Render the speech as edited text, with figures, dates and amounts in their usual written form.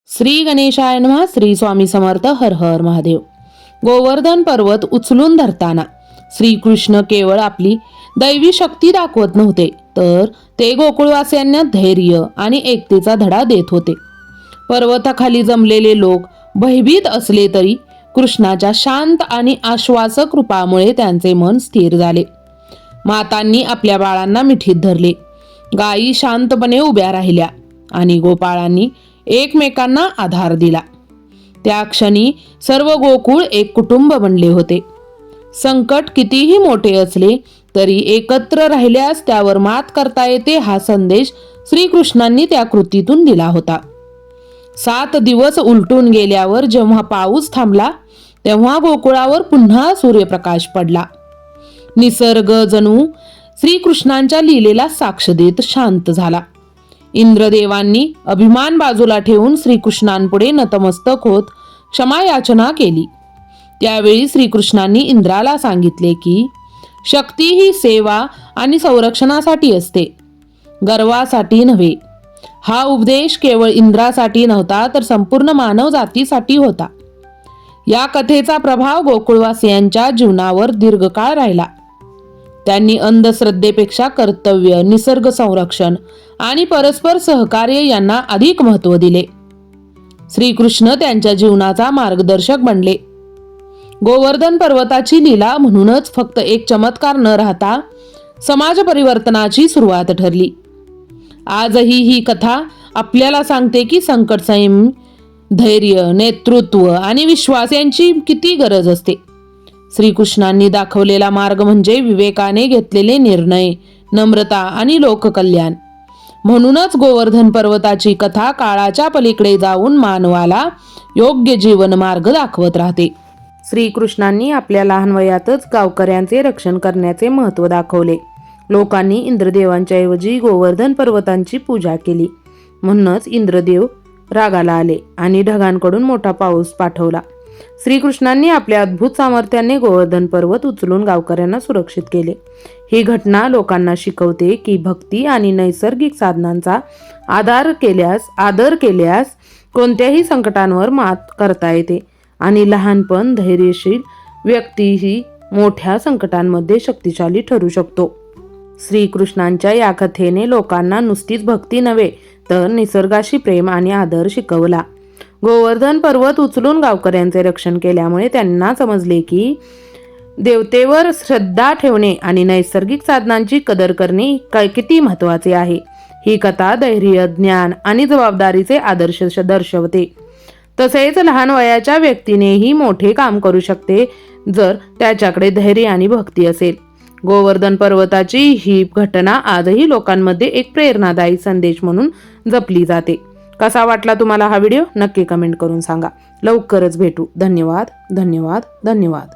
श्री गणेशाय नमः. श्री स्वामी समर्थ. हर हर महादेव. गोवर्धन पर्वत उचलून धरताना श्रीकृष्ण केवळ आपली दैवी शक्ती दाखवत नव्हते, तर ते गोकुळवासियांना धैर्य आणि एकतेचा धडा देत होते. पर्वताखाली जमलेले लोक भयभीत असले तरी कृष्णाच्या शांत आणि आश्वासक रूपामुळे त्यांचे मन स्थिर झाले. मातांनी आपल्या बाळांना मिठीत धरले, गायी शांतपणे उभ्या राहिल्या आणि गोपाळांनी एकमेकांना आधार दिला. त्या क्षणी सर्व गोकुळ एक कुटुंब बनले होते. संकट कितीही मोठे असले तरी एकत्र राहिल्यास त्यावर मात करता येते, हा संदेश श्रीकृष्णांनी त्या कृतीतून दिला होता. 7 दिवस उलटून गेल्यावर जेव्हा पाऊस थांबला तेव्हा गोकुळावर पुन्हा सूर्यप्रकाश पडला. निसर्ग जणू श्रीकृष्णांच्या लीलेला साक्ष देत शांत झाला. इंद्रदेवांनी अभिमान बाजूला ठेवून श्रीकृष्णांपुढे नतमस्तक होत क्षमा याचना केली. त्यावेळी श्रीकृष्णांनी इंद्राला सांगितले की शक्ती ही सेवा आणि संरक्षणासाठी असते, गर्वासाठी नव्हे. हा उपदेश केवळ इंद्रासाठी नव्हता, तर संपूर्ण मानव जातीसाठी होता. या कथेचा प्रभाव गोकुळवासियांच्या जीवनावर दीर्घकाळ राहिला. त्यांनी अंधश्रद्धेपेक्षा कर्तव्य, निसर्ग संरक्षण आणि परस्पर सहकार्य यांना अधिक महत्त्व दिले. श्रीकृष्ण त्यांच्या जीवनाचा मार्गदर्शक बनले. गोवर्धन पर्वताची लीला म्हणूनच फक्त एक चमत्कार न राहता समाज परिवर्तनाची सुरुवात ठरली. आजही ही कथा आपल्याला सांगते की संकट, संयम, धैर्य, नेतृत्व आणि विश्वास यांची किती गरज असते. श्रीकृष्णांनी दाखवलेला मार्ग म्हणजे विवेकाने घेतलेले निर्णय, नम्रता आणि लोककल्याण. म्हणूनच गोवर्धन पर्वताची कथा काळाच्या पलीकडे जाऊन मानवाला योग्य जीवन मार्ग दाखवत राहते. श्रीकृष्णांनी आपल्या लहान वयातच गावकऱ्यांचे रक्षण करण्याचे महत्त्व दाखवले. लोकांनी इंद्रदेवांच्या ऐवजी गोवर्धन पर्वतांची पूजा केली. म्हणूनच इंद्रदेव रागाला आले आणि ढगांकडून मोठा पाऊस पाठवला. श्रीकृष्णांनी आपल्या अद्भुत सामर्थ्याने गोवर्धन पर्वत उचलून गावकऱ्यांना सुरक्षित केले. ही घटना लोकांना शिकवते की भक्ती आणि नैसर्गिक साधनांचा आदर केल्यास कोणत्याही संकटांवर मात करता येते आणि लहानपण धैर्यशील व्यक्तीही मोठ्या संकटांमध्ये शक्तिशाली ठरू शकतो. श्रीकृष्णांच्या या कथेने लोकांना नुसतीच भक्ती नव्हे, तर निसर्गाशी प्रेम आणि आदर शिकवला. गोवर्धन पर्वत उचलून गावकऱ्यांचे रक्षण केल्यामुळे त्यांना समजले की देवतेवर श्रद्धा ठेवणे आणि नैसर्गिक साधनांची कदर करणे किती महत्त्वाचे आहे. ही कथा धैर्य, ज्ञान आणि जबाबदारीचे आदर्श दर्शवते. तसेच लहान वयाच्या व्यक्तीनेही मोठे काम करू शकते जर त्याच्याकडे धैर्य आणि भक्ती असेल. गोवर्धन पर्वताची ही घटना आजही लोकांमध्ये एक प्रेरणादायी संदेश म्हणून जपली जाते. कसा वाटला तुम्हाला हा व्हिडिओ? नक्की कमेंट करून सांगा. लवकरच भेटू. धन्यवाद, धन्यवाद, धन्यवाद.